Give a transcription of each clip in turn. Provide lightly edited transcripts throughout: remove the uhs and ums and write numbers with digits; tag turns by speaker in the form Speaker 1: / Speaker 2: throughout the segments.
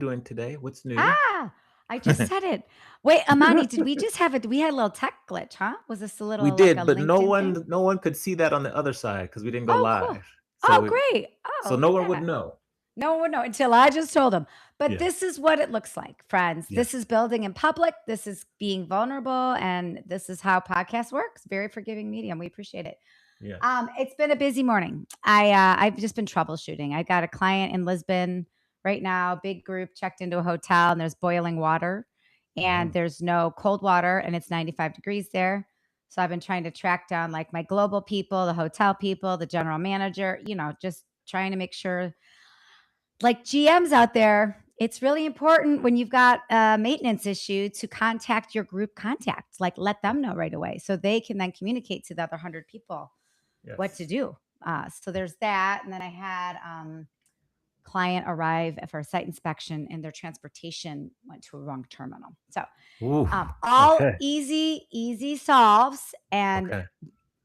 Speaker 1: doing today? What's new?
Speaker 2: Ah, I just said it. Wait, Amani, did we just have it? We had a little tech glitch, huh? Was this a
Speaker 1: We
Speaker 2: little like a
Speaker 1: did, but no
Speaker 2: LinkedIn thing?
Speaker 1: one no one could see that on the other side because we didn't go
Speaker 2: Oh, cool.
Speaker 1: live.
Speaker 2: Oh,
Speaker 1: So it
Speaker 2: great.
Speaker 1: so
Speaker 2: Oh,
Speaker 1: no
Speaker 2: look
Speaker 1: one
Speaker 2: at
Speaker 1: would
Speaker 2: that.
Speaker 1: know.
Speaker 2: No one would know until I just told them. But
Speaker 1: Yeah.
Speaker 2: this is what it looks like, friends. This is
Speaker 1: Yes.
Speaker 2: building in public. This is being vulnerable. And this is how podcast works. Very forgiving medium. We appreciate it.
Speaker 1: Yes.
Speaker 2: It's been a busy morning. I've just been troubleshooting. I got a client in Lisbon right now, big group checked into a hotel and there's boiling water and
Speaker 1: Oh,
Speaker 2: there's no cold water and it's 95 degrees there. So I've been trying to track down like my global people, the hotel people, the general manager, just trying to make sure like GMs out there, it's really important when you've got a maintenance issue to contact your group contact, like let them know right away so they can then communicate to the other 100 people what to
Speaker 1: yes.
Speaker 2: do. So there's that. And then I had client arrive for a site inspection and their transportation went to a wrong terminal. So
Speaker 1: Ooh.
Speaker 2: all
Speaker 1: Okay.
Speaker 2: easy solves and
Speaker 1: Okay.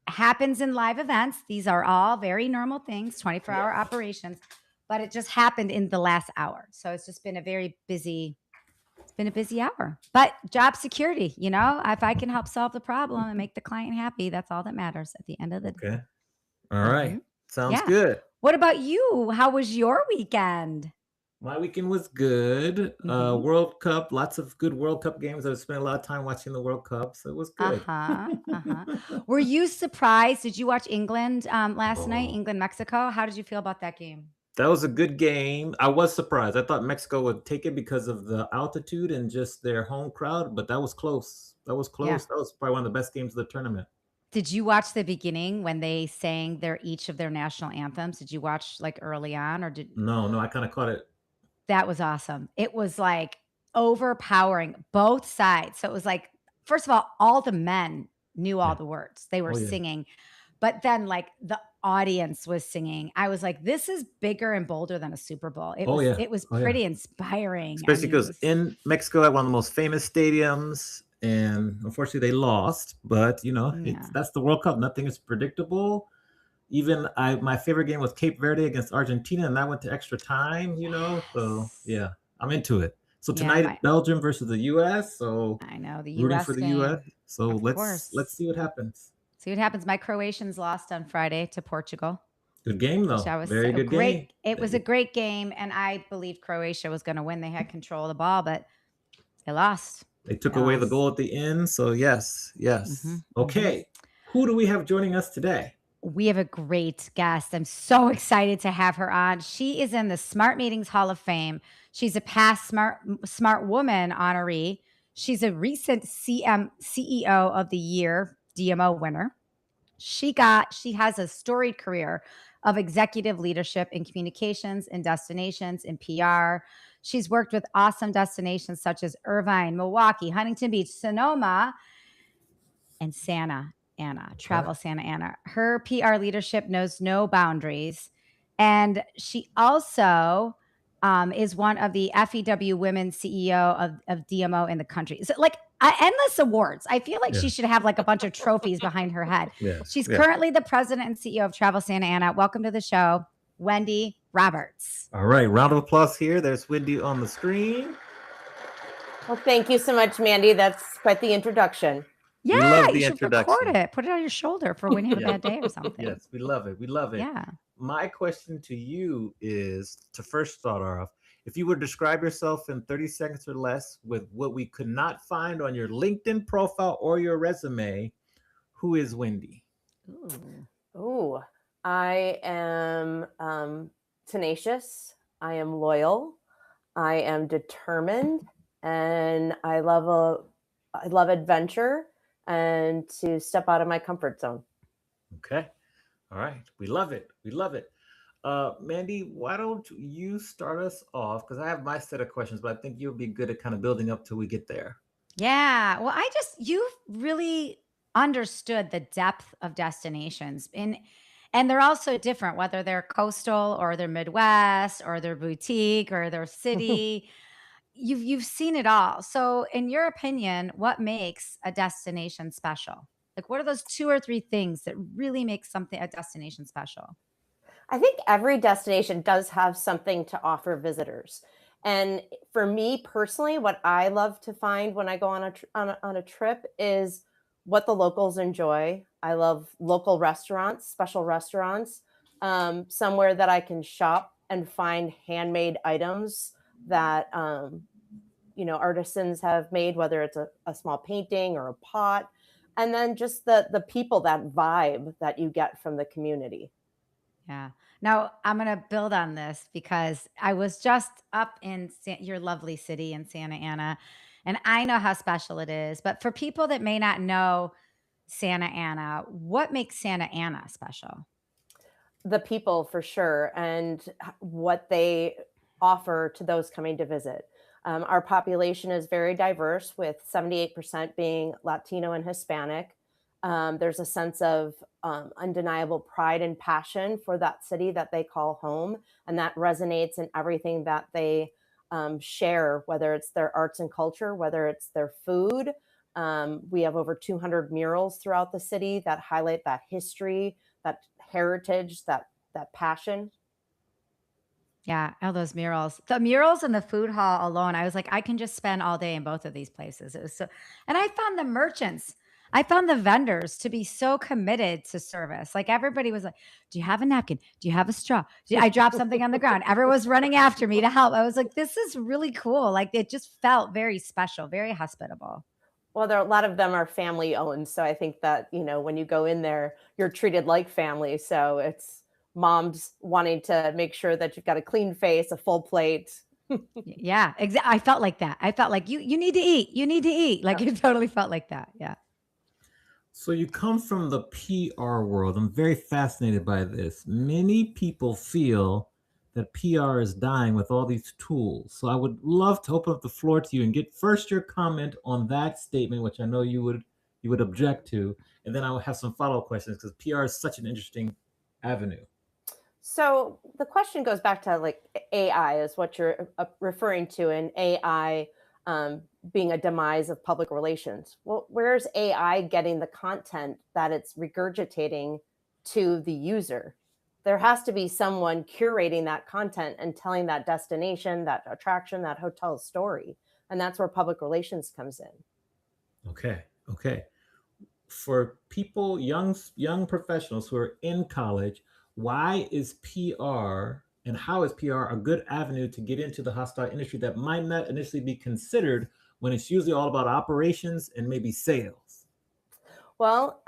Speaker 2: happens in live events. These are all very normal things, 24-hour
Speaker 1: Yes.
Speaker 2: operations, but it just happened in the last hour. So it's just been a busy hour. But job security, if I can help solve the problem and make the client happy, that's all that matters at the end of the
Speaker 1: Okay.
Speaker 2: day.
Speaker 1: All right.
Speaker 2: Mhm.
Speaker 1: Sounds
Speaker 2: Yeah.
Speaker 1: good.
Speaker 2: What about you? How was your weekend?
Speaker 1: My weekend was good.
Speaker 2: Mhm.
Speaker 1: World Cup, lots of good World Cup games. I spent a lot of time watching the World Cup, so it was good.
Speaker 2: Uh-huh, uh-huh. Were you surprised? Did you watch England, last night?
Speaker 1: Oh,
Speaker 2: England, Mexico? How did you feel about that game?
Speaker 1: that was a good game. I was surprised. I thought Mexico would take it because of the altitude and just their home crowd, but that was close. That was
Speaker 2: Yeah.
Speaker 1: close. That was probably one of the best games of the tournament.
Speaker 2: Did you watch the beginning when they sang each of their national anthems? Did you watch, like, early on, or did
Speaker 1: No, no, I kinda caught it.
Speaker 2: that was awesome. It was, like, overpowering, both sides. So it was like, first of all the men knew all
Speaker 1: Yeah.
Speaker 2: the words. They were
Speaker 1: Oh, yeah.
Speaker 2: singing. But then, like, the audience was singing. I was like, "This is bigger and bolder than a Super Bowl." It
Speaker 1: Oh,
Speaker 2: was
Speaker 1: yeah.
Speaker 2: it was
Speaker 1: Oh, yeah.
Speaker 2: pretty inspiring. I
Speaker 1: Especially
Speaker 2: mean, it
Speaker 1: because
Speaker 2: was
Speaker 1: in Mexico, at one of the most famous stadiums, and unfortunately they lost, but, it's
Speaker 2: yeah.
Speaker 1: that's the World Cup. Nothing is predictable. Even my favorite game was Cape Verde against Argentina, and that went to extra time, so,
Speaker 2: Yes.
Speaker 1: yeah, I'm into it. So
Speaker 2: Yeah,
Speaker 1: tonight, Belgium versus the US, so
Speaker 2: I know, the
Speaker 1: rooting for
Speaker 2: US
Speaker 1: the US.
Speaker 2: game.
Speaker 1: So
Speaker 2: Of
Speaker 1: let's
Speaker 2: course.
Speaker 1: see what happens.
Speaker 2: See what happens. My Croatians lost on Friday to Portugal,
Speaker 1: Good game,
Speaker 2: which
Speaker 1: though.
Speaker 2: I was
Speaker 1: Very
Speaker 2: so
Speaker 1: good game.
Speaker 2: great. It was a great game, and I believed Croatia was gonna win. They had control of the ball, but they lost.
Speaker 1: They took
Speaker 2: They
Speaker 1: away the
Speaker 2: lost.
Speaker 1: goal at the end, so yes, yes.
Speaker 2: Mhm, mhm.
Speaker 1: Okay, who do we have joining us today?
Speaker 2: We have a great guest. I'm so excited to have her on. She is in the Smart Meetings Hall of Fame. She's a past Smart Woman honoree. She's a recent CEO of the Year DMO winner. She has a storied career of executive leadership in communications and destinations in PR. She's worked with awesome destinations such as Irvine, Milwaukee, Huntington Beach, Sonoma, and Santa Ana,
Speaker 1: Okay.
Speaker 2: Travel Santa Ana. Her PR leadership knows no boundaries. And she also is one of the FEW Women CEO of DMO in the country. So, like, endless awards. I feel like
Speaker 1: Yeah.
Speaker 2: she should have like a bunch of trophies behind her head.
Speaker 1: Yes.
Speaker 2: She's
Speaker 1: Yeah.
Speaker 2: currently the president and CEO of Travel Santa Ana. Welcome to the show, Wendy Roberts.
Speaker 1: All right. Round of applause here. There's Wendy on the screen.
Speaker 3: Well, thank you so much, Mandy. That's quite the introduction.
Speaker 2: Yeah,
Speaker 1: We love
Speaker 2: you
Speaker 1: the
Speaker 2: should record
Speaker 1: introduction.
Speaker 2: it. Put it on your shoulder for when you have a
Speaker 1: Yeah.
Speaker 2: bad day or something.
Speaker 1: Yes, we love it. We love it.
Speaker 2: Yeah.
Speaker 1: My question to you is to first start off, if you would describe yourself in 30 seconds or less with what we could not find on your LinkedIn profile or your resume, who is Wendy?
Speaker 2: Ooh.
Speaker 3: Ooh, I am tenacious. I am loyal. I am determined, and I love adventure and to step out of my comfort zone.
Speaker 1: Okay. All right. We love it. We love it. Mandy, why don't you start us off? Because I have my set of questions, but I think you'll be good at kind of building up till we get there.
Speaker 2: Yeah. Well, you've really understood the depth of destinations and they're also different, whether they're coastal or they're Midwest or they're boutique or they're city. You've seen it all. So in your opinion, what makes a destination special? Like what are those two or three things that really make something a destination special?
Speaker 3: I think every destination does have something to offer visitors. And for me personally, what I love to find when I go on a trip is what the locals enjoy. I love local restaurants, special restaurants, somewhere that I can shop and find handmade items that artisans have made, whether it's a small painting or a pot, and then just the people, that vibe that you get from the community.
Speaker 2: Yeah. Now I'm going to build on this because I was just up in your lovely city in Santa Ana, and I know how special it is. But for people that may not know Santa Ana, what makes Santa Ana special?
Speaker 3: The people, for sure, and what they offer to those coming to visit. Our population is very diverse, with 78% being Latino and Hispanic. There's a sense of undeniable pride and passion for that city that they call home, and that resonates in everything that they share, whether it's their arts and culture, whether it's their food. We have over 200 murals throughout the city that highlight that history, that heritage, that passion.
Speaker 2: Yeah, all those murals. The murals and the food hall alone, I was like, I can just spend all day in both of these places. It was so, and I found the merchants, I found the vendors to be so committed to service. Like everybody was like, "Do you have a napkin? Do you have a straw?" I dropped something on the ground. Everyone was running after me to help. I was like, this is really cool. Like it just felt very special, very hospitable.
Speaker 3: Well, a lot of them are family owned, so I think that, when you go in there, you're treated like family. So it's moms wanting to make sure that you've got a clean face, a full plate.
Speaker 2: Yeah, exactly. I felt like that. I felt like you need to eat. You need to eat. Like it totally felt like that. Yeah.
Speaker 1: So you come from the PR world. I'm very fascinated by this. Many people feel that PR is dying with all these tools. So I would love to open up the floor to you and get first your comment on that statement, which I know you would object to, and then I will have some follow-up questions because PR is such an interesting avenue.
Speaker 3: So the question goes back to, like, AI is what you're referring to, and AI being a demise of public relations. Well, where's AI getting the content that it's regurgitating to the user? There has to be someone curating that content and telling that destination, that attraction, that hotel story. And that's where public relations comes in.
Speaker 1: Okay. Okay. For people, young professionals who are in college, why is PR and how is PR a good avenue to get into the hostile industry that might not initially be considered when it's usually all about operations and maybe sales?
Speaker 3: Well,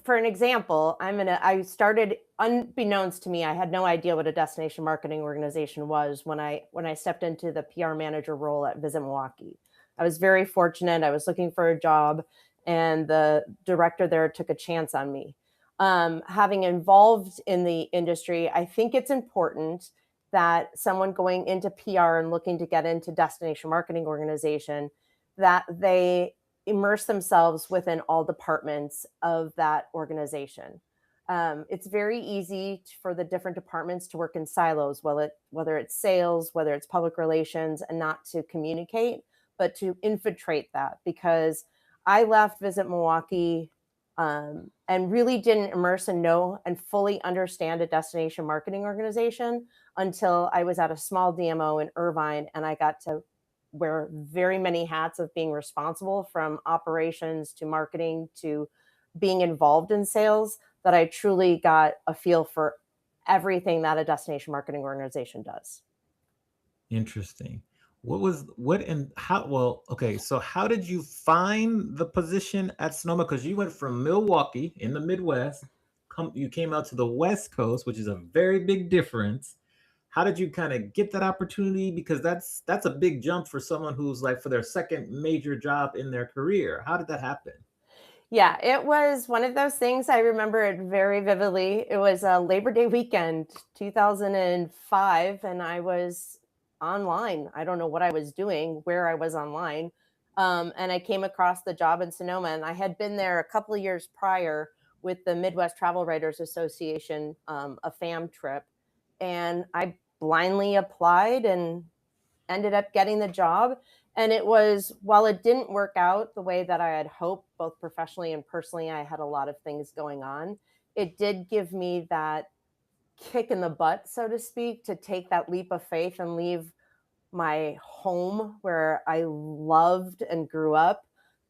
Speaker 3: for an example, I started unbeknownst to me. I had no idea what a destination marketing organization was when I stepped into the PR manager role at Visit Milwaukee. I was very fortunate. I was looking for a job, and the director there took a chance on me. Having involved in the industry, I think it's important that someone going into PR and looking to get into destination marketing organization, that they immerse themselves within all departments of that organization. It's very easy for the different departments to work in silos, whether it's sales, whether it's public relations, and not to communicate, but to infiltrate that. Because I left Visit Milwaukee and really didn't immerse and know and fully understand a destination marketing organization until I was at a small DMO in Irvine, and I got to wear very many hats of being responsible, from operations to marketing to being involved in sales, that I truly got a feel for everything that a destination marketing organization does.
Speaker 1: Interesting. What and how? Well, okay. So how did you find the position at Sonoma? Because you went from Milwaukee in the Midwest, you came out to the West Coast, which is a very big difference. How did you kind of get that opportunity? Because that's a big jump for someone who's like for their second major job in their career. How did that happen?
Speaker 3: Yeah, it was one of those things. I remember it very vividly. It was a Labor Day weekend, 2005, and I was online. I don't know what I was doing, where I was online. And I came across the job in Sonoma, and I had been there a couple of years prior with the Midwest Travel Writers Association, a FAM trip. And I blindly applied and ended up getting the job. And it was, while it didn't work out the way that I had hoped, both professionally and personally, I had a lot of things going on. It did give me that kick in the butt, so to speak, to take that leap of faith and leave my home where I loved and grew up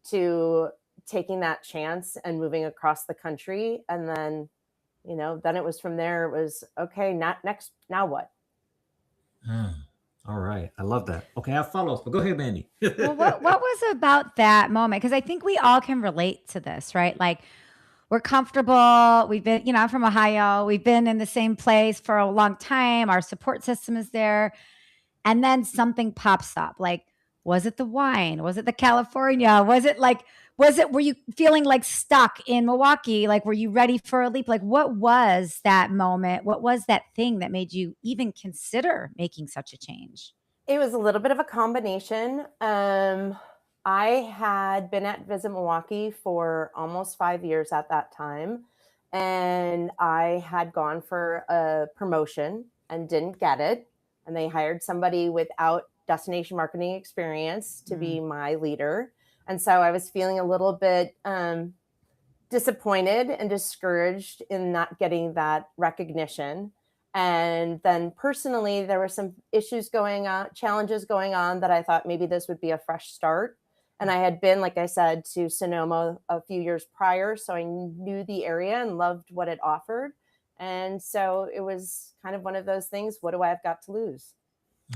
Speaker 3: to taking that chance and moving across the country. And then, then it was from there, it was okay, not next, now what?
Speaker 1: Mm. All right. I love that. Okay, I have follow-ups, but go ahead, Mandy.
Speaker 2: Well, what was about that moment? Because I think we all can relate to this, right? Like we're comfortable. We've been, I'm from Ohio. We've been in the same place for a long time. Our support system is there. And then something pops up. Like, was it the wine? Was it the California? Were you feeling like stuck in Milwaukee? Like, were you ready for a leap? Like, what was that moment? What was that thing that made you even consider making such a change?
Speaker 3: It was a little bit of a combination. I had been at Visit Milwaukee for almost 5 years at that time, and I had gone for a promotion and didn't get it. And they hired somebody without destination marketing experience to
Speaker 2: Mm.
Speaker 3: be my leader. And so I was feeling a little bit disappointed and discouraged in not getting that recognition. And then personally, there were some issues going on, challenges going on that I thought maybe this would be a fresh start. And I had been, like I said, to Sonoma a few years prior. So I knew the area and loved what it offered. And so it was kind of one of those things. What do I have got to lose?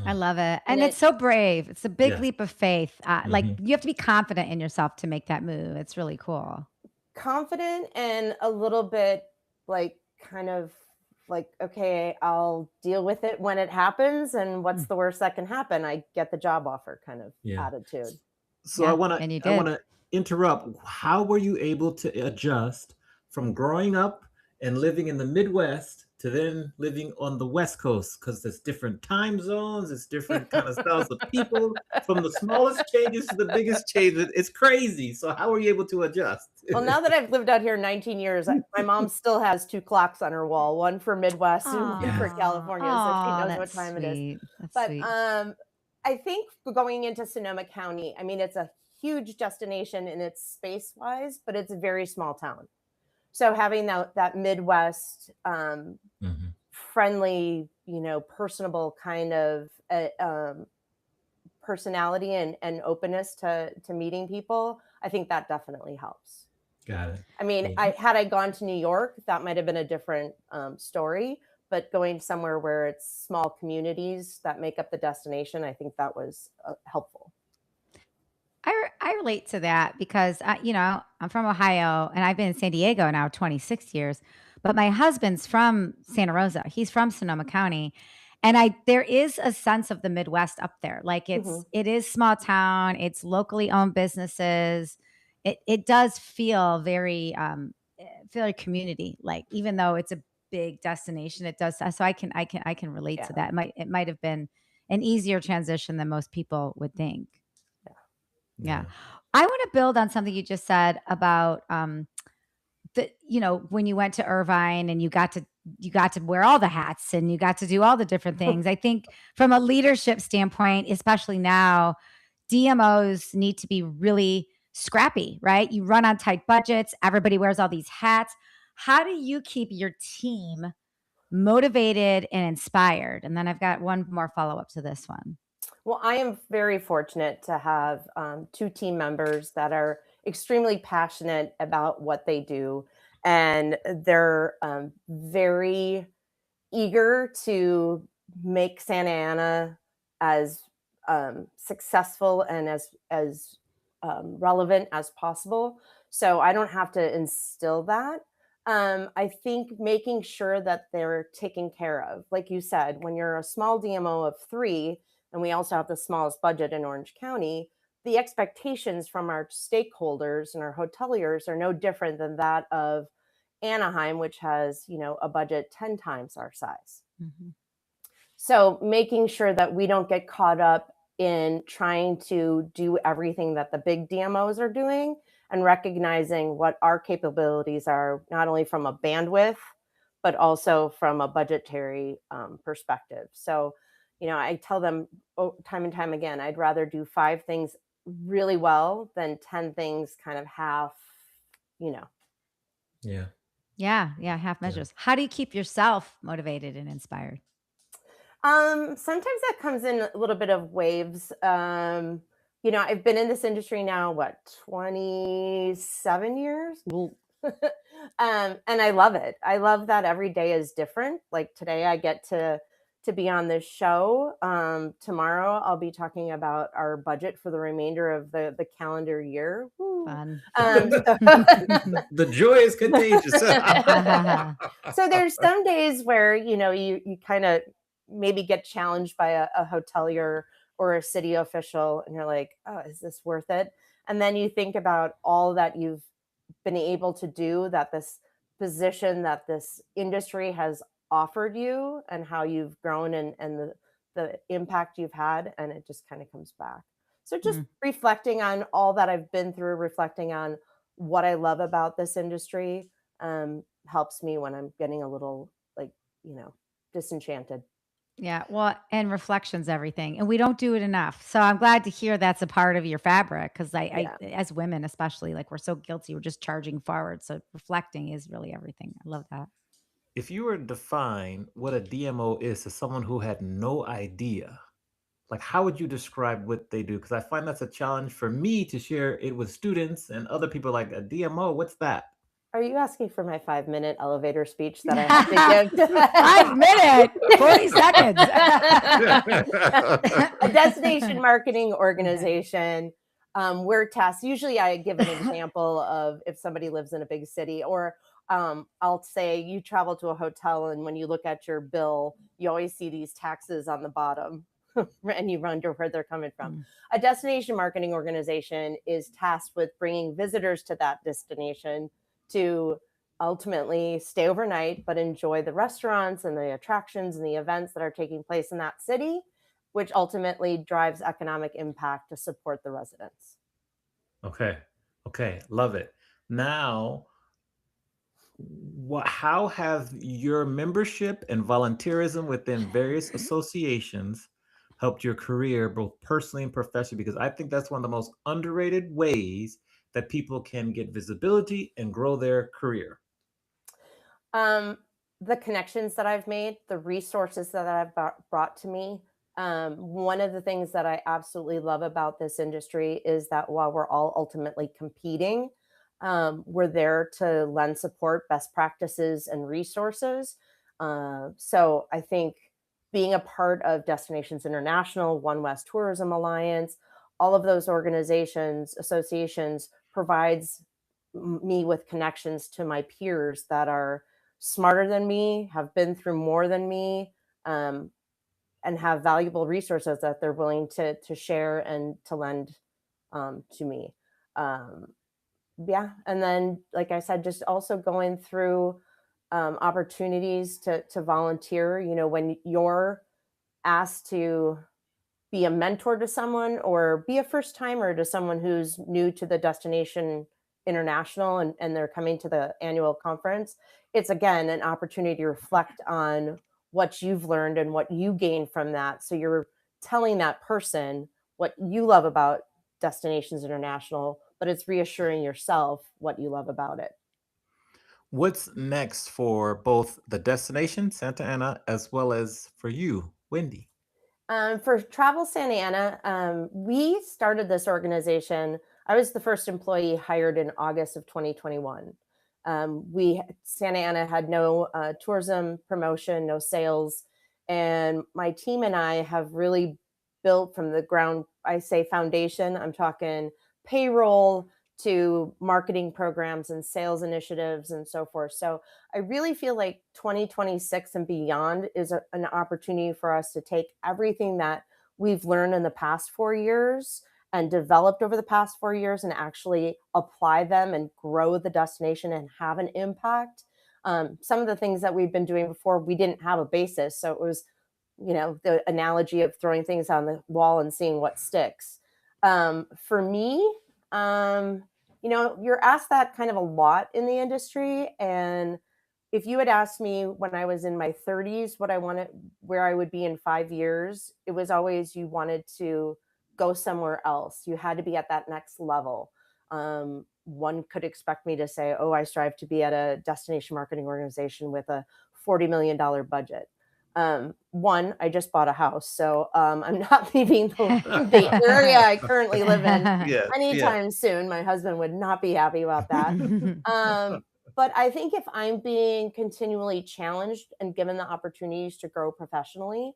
Speaker 2: I
Speaker 1: Mm.
Speaker 2: love it.
Speaker 3: And
Speaker 2: And it's
Speaker 3: it
Speaker 2: so brave. It's a big
Speaker 1: Yes.
Speaker 2: leap of faith. Like
Speaker 1: Hmm.
Speaker 2: you have to be confident in yourself to make that move. It's really cool.
Speaker 3: confident and a little bit like kind of like, okay, I'll deal with it when it happens. And what's
Speaker 2: Mm.
Speaker 3: the worst that can happen? I get the job offer kind of
Speaker 1: Yeah.
Speaker 3: attitude.
Speaker 1: So I
Speaker 2: Yeah.
Speaker 1: want to
Speaker 2: And you
Speaker 1: I want
Speaker 2: did.
Speaker 1: to interrupt. How were you able to adjust from growing up and living in the Midwest to then living on the West Coast? Because there's different time zones, it's different kind of styles of people. From the smallest changes to the biggest changes, it's crazy. So how were you able to adjust?
Speaker 3: Well, now that I've lived out here 19 years, my mom still has two clocks on her wall, one for Midwest and one for
Speaker 1: Yes.
Speaker 3: California. So she
Speaker 2: Oh,
Speaker 3: knows what
Speaker 2: that's
Speaker 3: time it is.
Speaker 2: sweet. That's
Speaker 3: But
Speaker 2: sweet.
Speaker 3: I think going into Sonoma County, I mean, it's a huge destination in its space wise, but it's a very small town. So having that Midwest
Speaker 1: Hmm.
Speaker 3: friendly, personable kind of personality and openness to meeting people, I think that definitely helps.
Speaker 1: Got it.
Speaker 3: I mean,
Speaker 1: Yeah.
Speaker 3: I gone to New York, that might have been a different story. But going somewhere where it's small communities that make up the destination, I think that was helpful.
Speaker 2: I relate to that because I'm from Ohio and I've been in San Diego now 26 years, but my husband's from Santa Rosa. He's from Sonoma County. And I there is a sense of the Midwest up there. Like
Speaker 3: Hmm.
Speaker 2: it is small town, it's locally owned businesses. It does feel feel like community, like even though it's a big destination, it does. So I can relate to
Speaker 3: Yeah,
Speaker 2: that. It might have been an easier transition than most people would think.
Speaker 3: yeah.
Speaker 2: Yeah.
Speaker 1: Yeah.
Speaker 2: I want to build on something you just said about when you went to Irvine and you got to wear all the hats and you got to do all the different things. I think from a leadership standpoint, especially now, DMOs need to be really scrappy, right? You run on tight budgets, everybody wears all these hats. How do you keep your team motivated and inspired? And then I've got one more follow-up to this one.
Speaker 3: Well, I am very fortunate to have two team members that are extremely passionate about what they do, and they're very eager to make Santa Ana as successful and as relevant as possible. So I don't have to instill that. I think making sure that they're taken care of, like you said, when you're a small DMO of three, and we also have the smallest budget in Orange County, the expectations from our stakeholders and our hoteliers are no different than that of Anaheim, which has, a budget 10 times our size.
Speaker 2: Mhm.
Speaker 3: So making sure that we don't get caught up in trying to do everything that the big DMOs are doing, and recognizing what our capabilities are, not only from a bandwidth, but also from a budgetary perspective. So, I tell them time and time again, I'd rather do five things really well than 10 things kind of half, you know.
Speaker 1: Yeah.
Speaker 2: Yeah, yeah, half
Speaker 1: Yeah.
Speaker 2: measures. How do you keep yourself motivated and inspired?
Speaker 3: Sometimes that comes in a little bit of waves. I've been in this industry now, what, 27 years? And I love it. I love that every day is different. Like today I get to be on this show. Tomorrow I'll be talking about our budget for the remainder of the calendar year. Woo.
Speaker 2: Fun.
Speaker 1: The joy is contagious.
Speaker 3: So there's some days where you kind of maybe get challenged by a hotelier or a city official, and you're like, oh, is this worth it? And then you think about all that you've been able to do, that this position, that this industry has offered you, and how you've grown, and the impact you've had, and it just kind of comes back. So just reflecting on all that I've been through, reflecting on what I love about this industry, helps me when I'm getting a little, like, disenchanted.
Speaker 2: Yeah, well, and reflection's everything, and we don't do it enough. So I'm glad to hear that's a part of your fabric, because
Speaker 3: Yeah.
Speaker 2: as women especially, like we're so guilty, we're just charging forward. So reflecting is really everything. I love that.
Speaker 1: If you were to define what a DMO is to someone who had no idea, like how would you describe what they do? Because I find that's a challenge for me to share it with students and other people. Like a DMO, what's that?
Speaker 3: Are you asking for my 5-minute elevator speech that I have to give?
Speaker 2: 5 minute, 40 seconds.
Speaker 3: A destination marketing organization. We're tasked. Usually, I give an example of if somebody lives in a big city, or I'll say you travel to a hotel, and when you look at your bill, you always see these taxes on the bottom, and you wonder where they're coming from. A destination marketing organization is tasked with bringing visitors to that destination to ultimately stay overnight, but enjoy the restaurants and the attractions and the events that are taking place in that city, which ultimately drives economic impact to support the residents.
Speaker 1: Okay. Okay. Love it. Now, how have your membership and volunteerism within various associations helped your career, both personally and professionally? Because I think that's one of the most underrated ways that people can get visibility and grow their career.
Speaker 3: Um, the connections that I've made, the resources that I've brought to me. One of the things that I absolutely love about this industry is that while we're all ultimately competing, we're there to lend support, best practices, and resources. So I think being a part of Destinations International, One West Tourism Alliance, all of those organizations, associations, provides me with connections to my peers that are smarter than me, have been through more than me, um, and have valuable resources that they're willing to share and to lend, to me. Um, yeah, and then, like I said, just also going through opportunities to volunteer. When you're asked to be a mentor to someone, or be a first timer to someone who's new to the Destination International, and they're coming to the annual conference, it's again an opportunity to reflect on what you've learned and what you gain from that. So you're telling that person what you love about Destinations International, but it's reassuring yourself what you love about it.
Speaker 1: What's next for both the destination, Santa Ana, as well as for you, Wendy?
Speaker 3: For Travel Santa Ana, we started this organization. I was the first employee hired in August of 2021. Santa Ana had no tourism promotion, no sales, and my team and I have really built from the ground. I say foundation. I'm talking payroll to marketing programs and sales initiatives and so forth. So I really feel like 2026 and beyond is an opportunity for us to take everything that we've learned in the past 4 years and developed over the past 4 years, and actually apply them and grow the destination and have an impact. Some of the things that we've been doing before, we didn't have a basis. So it was, the analogy of throwing things on the wall and seeing what sticks. For me, you're asked that kind of a lot in the industry. And if you had asked me when I was in my 30s what I wanted, where I would be in 5 years, it was always you wanted to go somewhere else. You had to be at that next level. One could expect me to say, oh, I strive to be at a destination marketing organization with a $40 million budget. One, I just bought a house, so I'm not leaving the area I currently live in
Speaker 1: Yes, yes.
Speaker 3: anytime soon. My husband would not be happy about that. But I think if I'm being continually challenged and given the opportunities to grow professionally,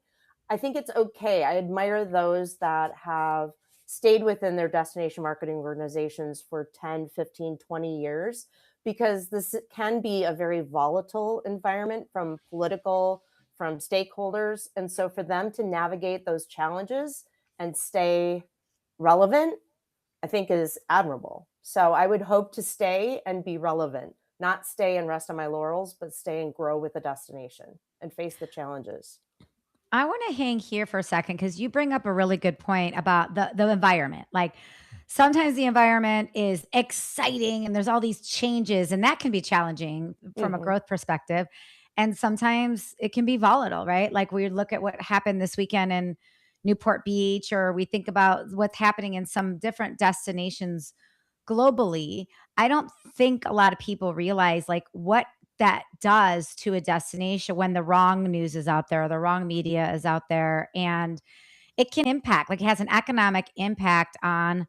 Speaker 3: I think it's okay. I admire those that have stayed within their destination marketing organizations for 10, 15, 20 years, because this can be a very volatile environment from political, from stakeholders. And so for them to navigate those challenges and stay relevant, I think is admirable. So I would hope to stay and be relevant, not stay and rest on my laurels, but stay and grow with the destination and face the challenges.
Speaker 2: I want to hang here for a second because you bring up a really good point about the environment. Like sometimes the environment is exciting and there's all these changes, and that can be challenging from a
Speaker 3: Hmm.
Speaker 2: growth perspective. And sometimes it can be volatile, right? Like we look at what happened this weekend in Newport Beach, or we think about what's happening in some different destinations globally. I don't think a lot of people realize like what that does to a destination when the wrong news is out there, the wrong media is out there, and it can impact, like it has an economic impact on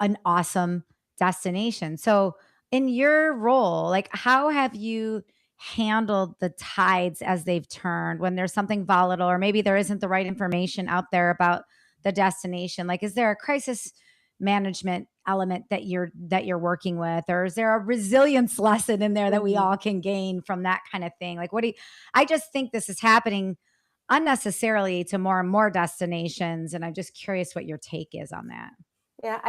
Speaker 2: an awesome destination. So, in your role, like how have you handled the tides as they've turned when there's something volatile or maybe there isn't the right information out there about the destination? Like is there a crisis management element that you're working with, or is there a resilience lesson in there that we
Speaker 3: Hmm.
Speaker 2: all can gain from that kind of thing? Like what do you I just think this is happening unnecessarily to more and more destinations, and I'm just curious what your take is on that.
Speaker 3: Yeah,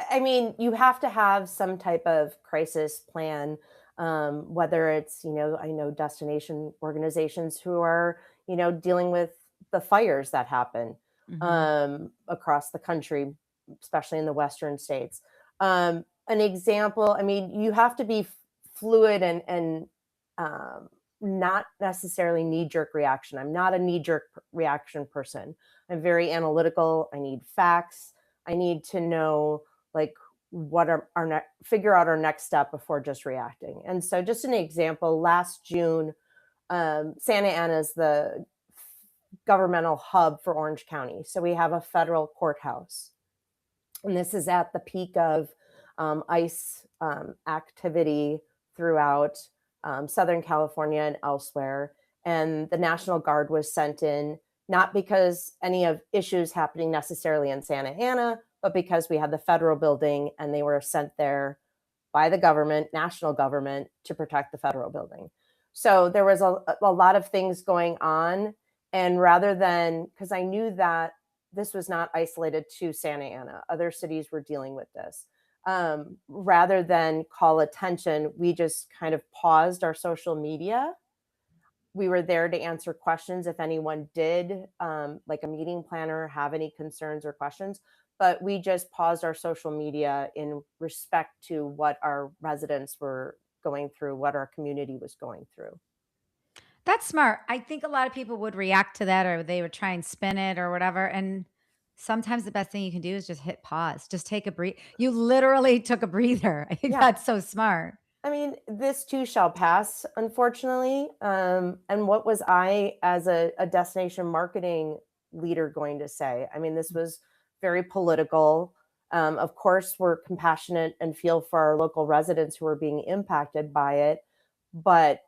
Speaker 3: I mean, you have to have some type of crisis plan, whether it's, I know destination organizations who are, dealing with the fires that happen
Speaker 2: Mhm.
Speaker 3: across the country, especially in the Western states. An example, I mean, you have to be fluid and um, not necessarily knee jerk reaction. I'm not a knee jerk reaction person. I'm very analytical. I need facts. I need to know like what are our figure out our next step before just reacting. And so, just an example, last June, Santa Ana is the governmental hub for Orange County. So we have a federal courthouse, and this is at the peak of ICE activity throughout Southern California and elsewhere. And the National Guard was sent in, not because any of issues happening necessarily in Santa Ana, but because we had the federal building and they were sent there by the government, national government, to protect the federal building. So there was a lot of things going on. And rather than, because I knew that this was not isolated to Santa Ana, other cities were dealing with this. Rather than call attention, we just kind of paused our social media. We were there to answer questions if anyone did, like a meeting planner, have any concerns or questions. But we just paused our social media in respect to what our residents were going through, what our community was going through.
Speaker 2: That's smart. I think a lot of people would react to that or they would try and spin it or whatever. And sometimes the best thing you can do is just hit pause. Just take a breathe. You literally took a breather. I think
Speaker 3: Yeah.
Speaker 2: that's so smart.
Speaker 3: I mean, this too shall pass, unfortunately. And what was I, as a destination marketing leader, going to say? I mean, this was very political. Of course, we're compassionate and feel for our local residents who are being impacted by it, but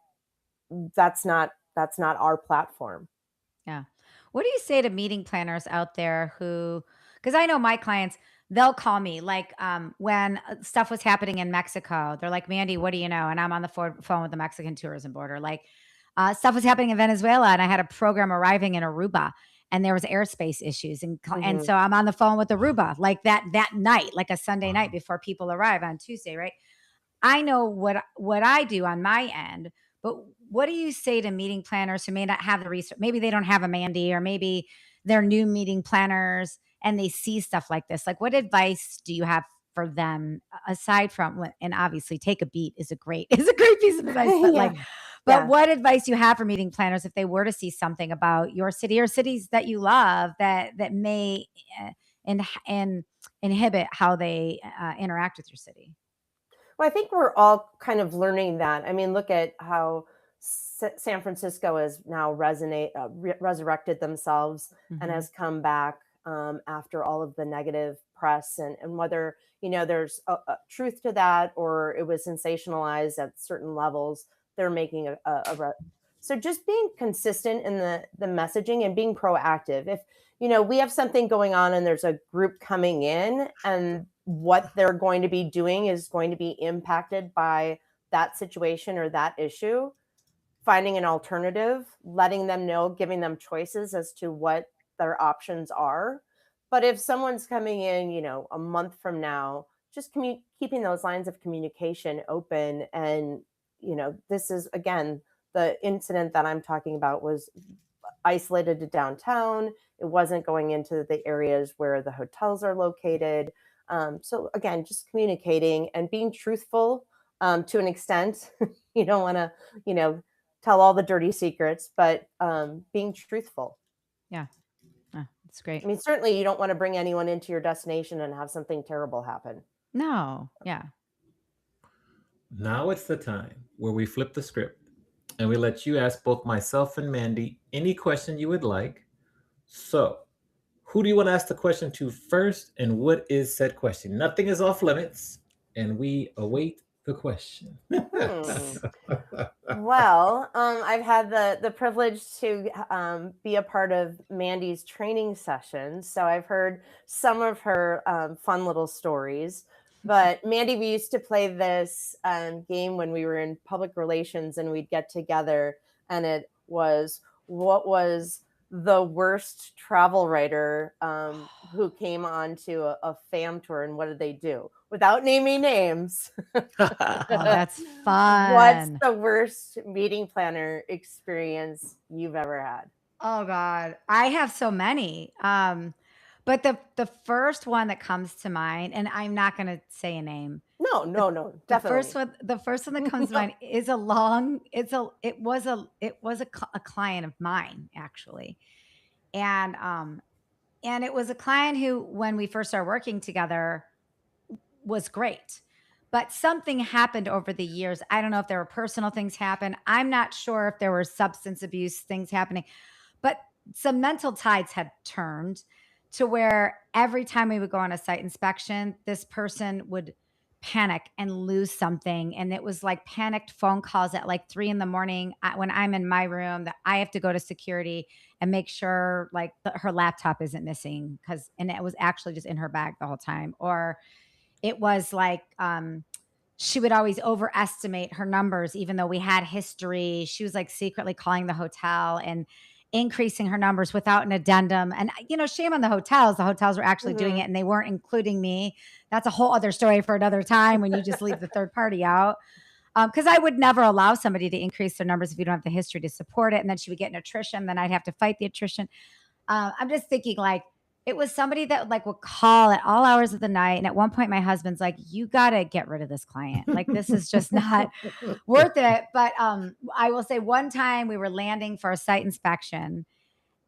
Speaker 3: that's not our platform.
Speaker 2: Yeah. What do you say to meeting planners out there who, because I know my clients, they'll call me like when stuff was happening in Mexico. They're like, Mandy, what do you know? And I'm on the phone with the Mexican tourism border. Like stuff was happening in Venezuela, and I had a program arriving in Aruba, and there was airspace issues, and
Speaker 3: Hmm.
Speaker 2: so I'm on the phone with Aruba like that night, like a Sunday night before people arrive on Tuesday, right? I know what I do on my end, but what do you say to meeting planners who may not have the research? Maybe they don't have a Mandy, or maybe they're new meeting planners and they see stuff like this. Like, what advice do you have for them aside from and obviously take a beat is a great is a great piece of advice, but
Speaker 3: Yeah,
Speaker 2: like, but
Speaker 3: yeah.
Speaker 2: what advice do you have for meeting planners if they were to see something about your city or cities that you love that may and inhibit how they interact with your city?
Speaker 3: Well, I think we're all kind of learning that. I mean, look at how San Francisco has now resurrected themselves and
Speaker 2: Mhm.
Speaker 3: has come back after all of the negative press, and whether there's a truth to that or it was sensationalized at certain levels, they're making so just being consistent in the messaging and being proactive. If we have something going on and there's a group coming in and what they're going to be doing is going to be impacted by that situation or that issue, finding an alternative, letting them know, giving them choices as to what their options are. But if someone's coming in, a month from now, just keeping those lines of communication open. And, this is, again, the incident that I'm talking about was isolated to downtown. It wasn't going into the areas where the hotels are located. So again, just communicating and being truthful to an extent. You don't want to, tell all the dirty secrets, but being truthful.
Speaker 2: Yeah. Oh, that's great.
Speaker 3: I mean, certainly you don't want to bring anyone into your destination and have something terrible happen.
Speaker 2: No. Yeah.
Speaker 1: Now it's the time where we flip the script and we let you ask both myself and Mandy any question you would like. So, who do you want to ask the question to first, and what is said question? Nothing is off limits, and we await the question.
Speaker 3: Hmm. Well, I've had the privilege to be a part of Mandy's training sessions, so I've heard some of her fun little stories. But Mandy, we used to play this game when we were in public relations, and we'd get together, and it was what was the worst travel writer who came onto a fam tour, and what did they do? Without naming names.
Speaker 2: Oh, that's
Speaker 3: What's
Speaker 2: fun.
Speaker 3: the worst meeting planner experience you've ever had?
Speaker 2: Oh God, I have so many. But the first one that comes to mind, and I'm not going to say a name.
Speaker 3: No,
Speaker 2: The,
Speaker 3: no, no,
Speaker 2: first
Speaker 3: definitely.
Speaker 2: one, the first one that comes to
Speaker 3: No.
Speaker 2: mind is a long. It was a client of mine actually, and it was a client who, when we first started working together, was great. But something happened over the years. I don't know if there were personal things happen. I'm not sure if there were substance abuse things happening, but some mental tides had turned to where every time we would go on a site inspection, this person would panic and lose something. And it was like panicked phone calls at like 3 in the morning when I'm in my room that I have to go to security and make sure like her laptop isn't missing and it was actually just in her bag the whole time. Or it was like she would always overestimate her numbers, even though we had history. She was like secretly calling the hotel and increasing her numbers without an addendum. And, shame on the hotels. The hotels were actually doing
Speaker 3: Hmm.
Speaker 2: it and they weren't including me. That's a whole other story for another time when you just leave the third party out. Because I would never allow somebody to increase their numbers if you don't have the history to support it. And then she would get an attrition. Then I'd have to fight the attrition. I'm just thinking like it was somebody that like would call at all hours of the night. And at one point, my husband's like, "You got to get rid of this client. Like this is just not worth it." But I will say one time we were landing for a site inspection,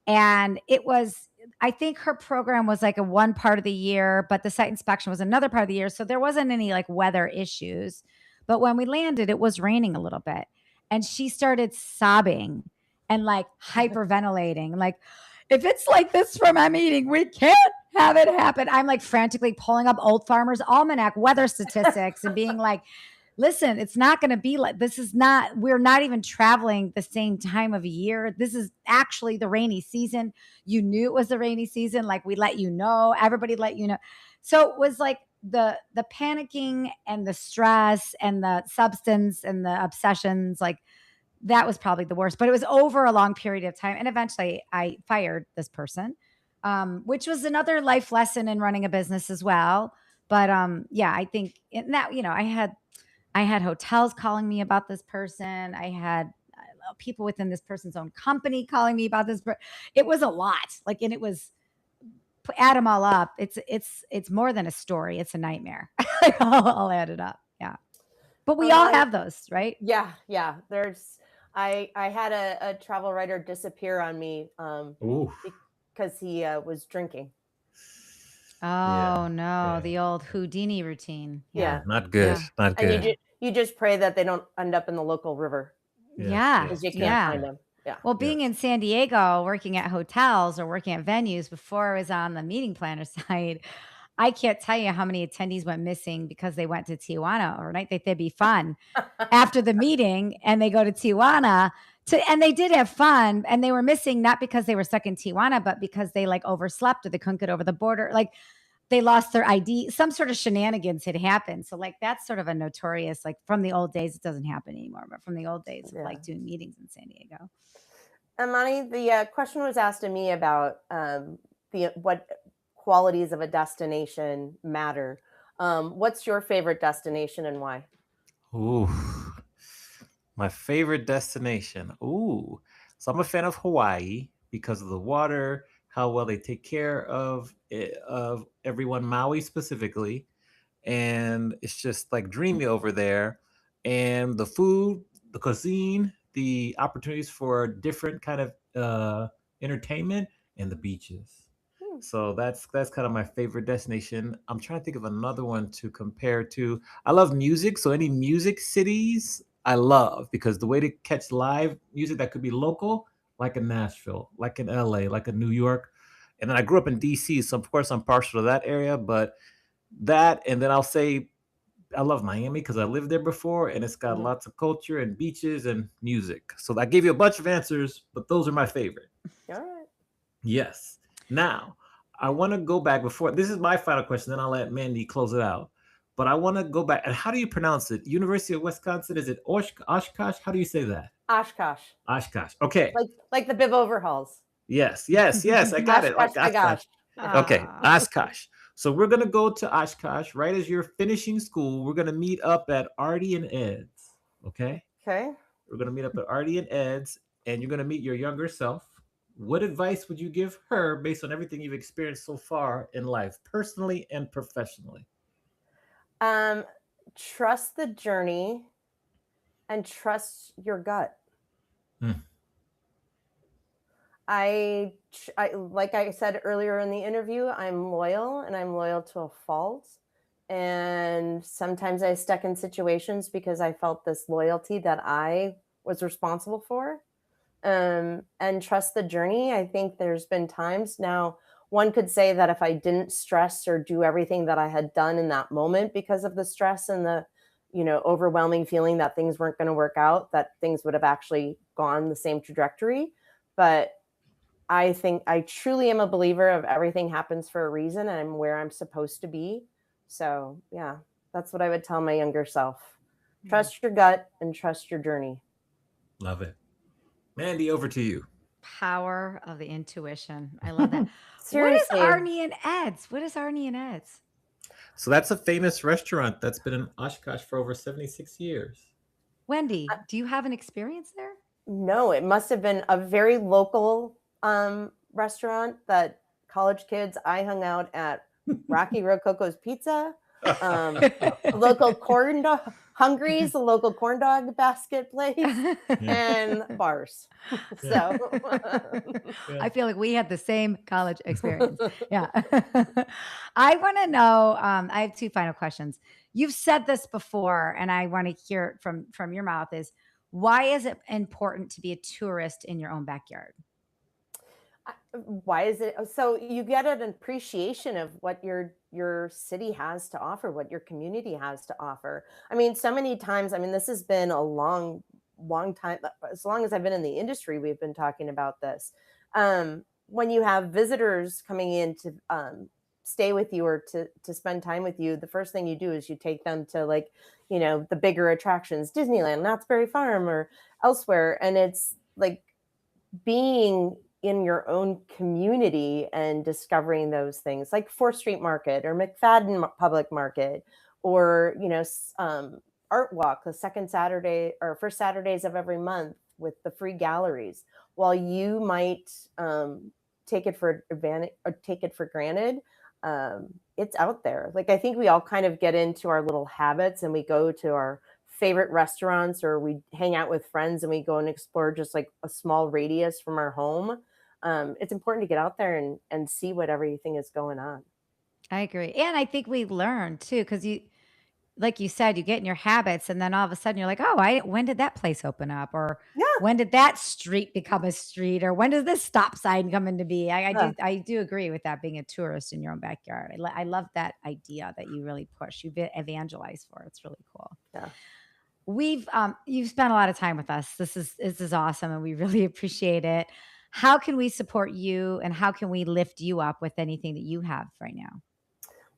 Speaker 2: and it was. I think her program was like a one part of the year, but the site inspection was another part of the year. So there wasn't any like weather issues. But when we landed, it was raining a little bit. And she started sobbing and like hyperventilating, like, if it's like this for my meeting, we can't have it happen. I'm like frantically pulling up Old Farmer's Almanac weather statistics and being like, listen, it's not going to be like this. We're not even traveling the same time of year. This is actually the rainy season. You knew it was the rainy season. Like we let you know, everybody let you know. So it was like the panicking and the stress and the substance and the obsessions, like that was probably the worst, but it was over a long period of time. And eventually I fired this person, which was another life lesson in running a business as well. But yeah, I think that, I had hotels calling me about this person. I had people within this person's own company calling me about this. It was a lot. Like, and it was add them all up. It's more than a story. It's a nightmare. I'll add it up. Yeah, but we
Speaker 3: Oh no,
Speaker 2: all have those, right?
Speaker 3: yeah, yeah. I had a travel writer disappear on me
Speaker 1: Ooh,
Speaker 3: because he was drinking.
Speaker 2: Oh
Speaker 1: yeah,
Speaker 2: no,
Speaker 1: yeah,
Speaker 2: the old Houdini routine.
Speaker 1: yeah.
Speaker 2: Yeah.
Speaker 3: Yeah,
Speaker 1: Not good.
Speaker 2: Yeah.
Speaker 1: Not
Speaker 3: and
Speaker 1: good.
Speaker 3: you just pray that they don't end up in the local river.
Speaker 1: Yes,
Speaker 2: Yeah.
Speaker 3: because
Speaker 1: yes,
Speaker 3: you can't
Speaker 2: Yeah.
Speaker 3: find them. Yeah.
Speaker 2: Well, being
Speaker 1: yes.
Speaker 2: in San Diego, working at hotels or working at venues before I was on the meeting planner side, I can't tell you how many attendees went missing because they went to Tijuana overnight. They would be fun after the meeting and they go to Tijuana and they did have fun and they were missing not because they were stuck in Tijuana, but because they like overslept or they couldn't get over the border. Like they lost their ID, some sort of shenanigans had happened. So like that's sort of a notorious, like from the old days, it doesn't happen anymore, but from the old days of
Speaker 3: Yeah.
Speaker 2: like doing meetings in San Diego.
Speaker 3: Amani, the question was asked to me about the what qualities of a destination matter. What's your favorite destination and why?
Speaker 1: Ooh, my favorite destination. Ooh, so I'm a fan of Hawaii because of the water, how well they take care of everyone, Maui specifically, and it's just like dreamy over there. And the food, the cuisine, the opportunities for different kind of entertainment, and the beaches.
Speaker 3: Hmm.
Speaker 1: So that's kind of my favorite destination. I'm trying to think of another one to compare to. I love music, so any music cities I love because the way to catch live music that could be local, like in Nashville, like in LA, like in New York. And then I grew up in DC, so of course I'm partial to that area, but that, and then I'll say I love Miami because I lived there before and it's got
Speaker 3: Mhm.
Speaker 1: lots of culture and beaches and music. So I gave you a bunch of answers, but those are my favorite.
Speaker 3: All right.
Speaker 1: Yes. Now, I want to go back before this is my final question, then I'll let Mandy close it out. But I want to go back. And how do you pronounce it? University of Wisconsin? Is it Oshkosh? How do you say that?
Speaker 3: Oshkosh,
Speaker 1: Oshkosh. Okay.
Speaker 3: like the bib overhauls.
Speaker 1: Yes, yes, yes. I got it.
Speaker 3: Oshkosh,
Speaker 1: Like
Speaker 3: my
Speaker 1: Oshkosh.
Speaker 3: gosh. Yeah.
Speaker 1: Okay,
Speaker 2: Ah,
Speaker 1: Oshkosh. So we're gonna go to Oshkosh right as you're finishing school. We're gonna meet up at Artie and Ed's. Okay,
Speaker 3: Okay.
Speaker 1: we're gonna meet up at Artie and Ed's, and you're gonna meet your younger self. What advice would you give her based on everything you've experienced so far in life, personally and professionally?
Speaker 3: Um, Trust the journey and trust your gut.
Speaker 1: Hmm.
Speaker 3: I like I said earlier in the interview, I'm loyal and I'm loyal to a fault. And sometimes I stuck in situations because I felt this loyalty that I was responsible for. And trust the journey. I think there's been times now. One could say that if I didn't stress or do everything that I had done in that moment because of the stress and the overwhelming feeling that things weren't going to work out, that things would have actually gone the same trajectory. But I think I truly am a believer of everything happens for a reason and I'm where I'm supposed to be. So, yeah, that's what I would tell my younger self.
Speaker 2: yeah.
Speaker 3: Trust your gut and trust your journey.
Speaker 1: Love it, Mandy. Over to you.
Speaker 2: Power of the intuition. I love that. What is
Speaker 3: Seriously,
Speaker 2: Arnie and Ed's? What is Arnie and Ed's?
Speaker 1: So that's a famous restaurant that's been in Oshkosh for over 76 years.
Speaker 2: Wendy, do you have an experience there?
Speaker 3: no, it must have been a very local restaurant that college kids. I hung out at Rocky Rococo's Pizza, um, a local corn dog, Hungry's, the local corn dog basket place,
Speaker 1: Yeah,
Speaker 3: and bars.
Speaker 1: yeah,
Speaker 3: So,
Speaker 1: yeah.
Speaker 2: I feel like we had the same college experience. Yeah. I want to know. I have two final questions. You've said this before, and I want to hear it from your mouth. Is why is it important to be a tourist in your own backyard?
Speaker 3: why is it so? You get an appreciation of what your city has to offer, what your community has to offer. I mean, so many times, I mean, this has been a long time, as long as I've been in the industry, we've been talking about this. When you have visitors coming in to stay with you or to spend time with you, the first thing you do is you take them to, like, the bigger attractions, Disneyland, Knott's Berry Farm, or elsewhere. And it's like being in your own community and discovering those things, like 4th Street Market or McFadden Public Market, or Art Walk, the second Saturday or first Saturdays of every month with the free galleries. While you might take it for advantage or take it for granted, it's out there. Like, I think we all kind of get into our little habits and we go to our favorite restaurants, or we hang out with friends and we go and explore just like a small radius from our home. It's important to get out there and see what everything is going on.
Speaker 2: I agree. And I think we learn too, because like you said, you get in your habits, and then all of a sudden you're like, oh, when did that place open up? Or
Speaker 3: Yeah.
Speaker 2: when did that street become a street? Or when does this stop sign come into be?
Speaker 3: Yeah.
Speaker 2: I do agree with that, being a tourist in your own backyard. I love that idea that you really push, evangelize for. It's really cool.
Speaker 3: Yeah.
Speaker 2: You've spent a lot of time with us. This is awesome, and we really appreciate it. How can we support you, and how can we lift you up with anything that you have right now?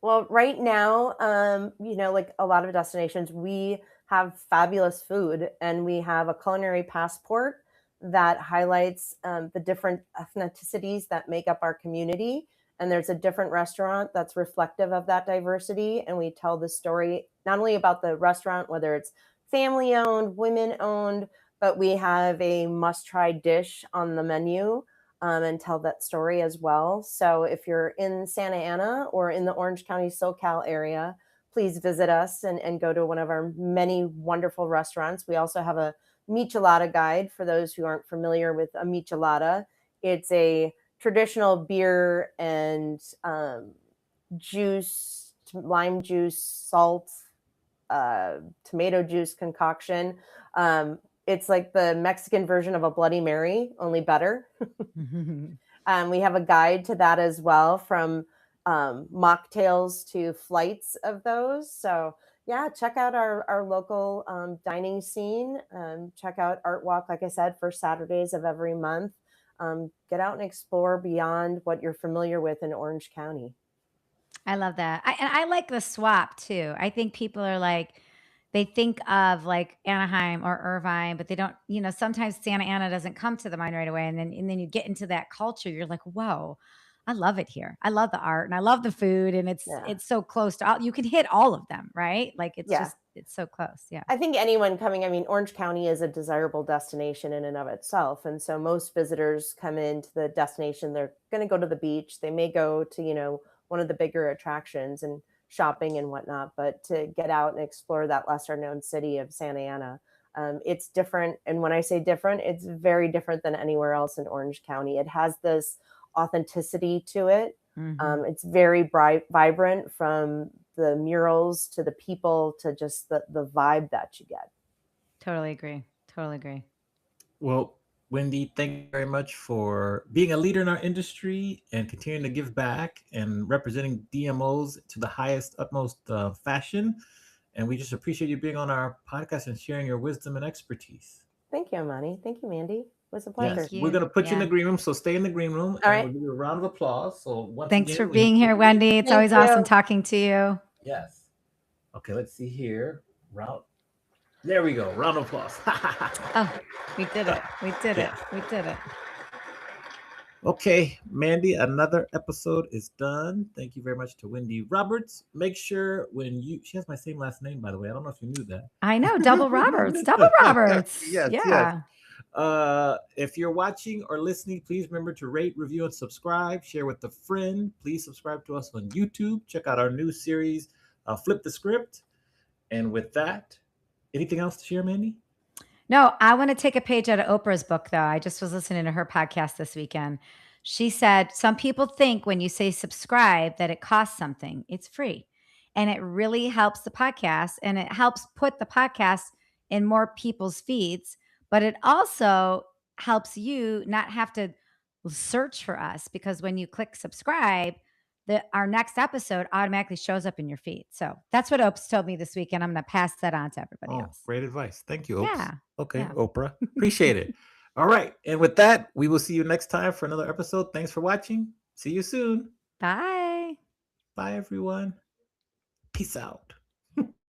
Speaker 3: Well, right now, like a lot of destinations, we have fabulous food, and we have a culinary passport that highlights the different ethnicities that make up our community. And there's a different restaurant that's reflective of that diversity. And we tell the story not only about the restaurant, whether it's family owned, women owned, but we have a must try dish on the menu, and tell that story as well. So if you're in Santa Ana or in the Orange County, SoCal area, please visit us and go to one of our many wonderful restaurants. We also have a michelada guide for those who aren't familiar with a michelada. It's a traditional beer and juice, lime juice, salt, tomato juice concoction. It's like the Mexican version of a Bloody Mary, only better. We have a guide to that as well, from mocktails to flights of those. So yeah, check out our local dining scene. Check out Art Walk, like I said, for Saturdays of every month. Get out and explore beyond what you're familiar with in Orange County.
Speaker 2: I love that. And I like the swap too. I think people are like, they think of like Anaheim or Irvine, but they don't, sometimes Santa Ana doesn't come to the mind right away. And then you get into that culture, you're like, whoa, I love it here. I love the art and I love the food. And it's
Speaker 3: Yeah.
Speaker 2: it's so close to all, you can hit all of them, right? Like
Speaker 3: Yeah.
Speaker 2: it's so close. Yeah.
Speaker 3: I think anyone coming, I mean, Orange County is a desirable destination in and of itself. And so most visitors come into the destination, they're going to go to the beach. They may go to, one of the bigger attractions and shopping and whatnot, but to get out and explore that lesser known city of Santa Ana, it's different. And when I say different, it's very different than anywhere else in Orange County. It has this authenticity to it. It's very bright, vibrant, from the murals to the people to just the vibe that you get.
Speaker 2: Totally agree. Totally agree.
Speaker 1: Well, Wendy, thank you very much for being a leader in our industry and continuing to give back and representing DMOs to the highest, utmost fashion. And we just appreciate you being on our podcast and sharing your wisdom and expertise.
Speaker 3: Thank you, Amani. Thank you, Mandy. It was a pleasure.
Speaker 1: Yes,
Speaker 2: Thank
Speaker 1: we're
Speaker 2: you.
Speaker 1: going to put you in the
Speaker 2: Yeah.
Speaker 1: green room. So stay in the green room,
Speaker 3: All
Speaker 1: and
Speaker 3: right.
Speaker 1: we'll give you a round of applause. So once
Speaker 2: Thanks
Speaker 1: again,
Speaker 2: for being here, Wendy. It's
Speaker 3: Thank
Speaker 2: always awesome
Speaker 3: you.
Speaker 2: talking to you.
Speaker 1: Yes. Okay, let's see here. Round. There we go. Round of applause.
Speaker 2: Oh, we did it. We did it.
Speaker 1: Yeah.
Speaker 2: We did it.
Speaker 1: Okay, Mandy, another episode is done. Thank you very much to Wendy Roberts. Make sure she has my same last name, by the way. I don't know if you knew that.
Speaker 2: I know. Double Roberts. Double Roberts.
Speaker 1: Yes,
Speaker 2: Yeah.
Speaker 1: yes. If you're watching or listening, please remember to rate, review, and subscribe. Share with a friend. Please subscribe to us on YouTube. Check out our new series, Flip the Script. And with that, anything else to share, Mandy?
Speaker 2: No, I want to take a page out of Oprah's book, though. I just was listening to her podcast this weekend. She said, some people think when you say subscribe that it costs something. It's free. And it really helps the podcast, and it helps put the podcast in more people's feeds. But it also helps you not have to search for us, because when you click subscribe, our next episode automatically shows up in your feed. So that's what Opes told me this weekend. I'm going to pass that on to everybody else.
Speaker 1: Great advice. Thank you, Opes.
Speaker 2: Yeah.
Speaker 1: Okay,
Speaker 2: Yeah.
Speaker 1: Oprah. Appreciate it. All right. And with that, we will see you next time for another episode. Thanks for watching. See you soon.
Speaker 2: Bye.
Speaker 1: Bye, everyone. Peace out.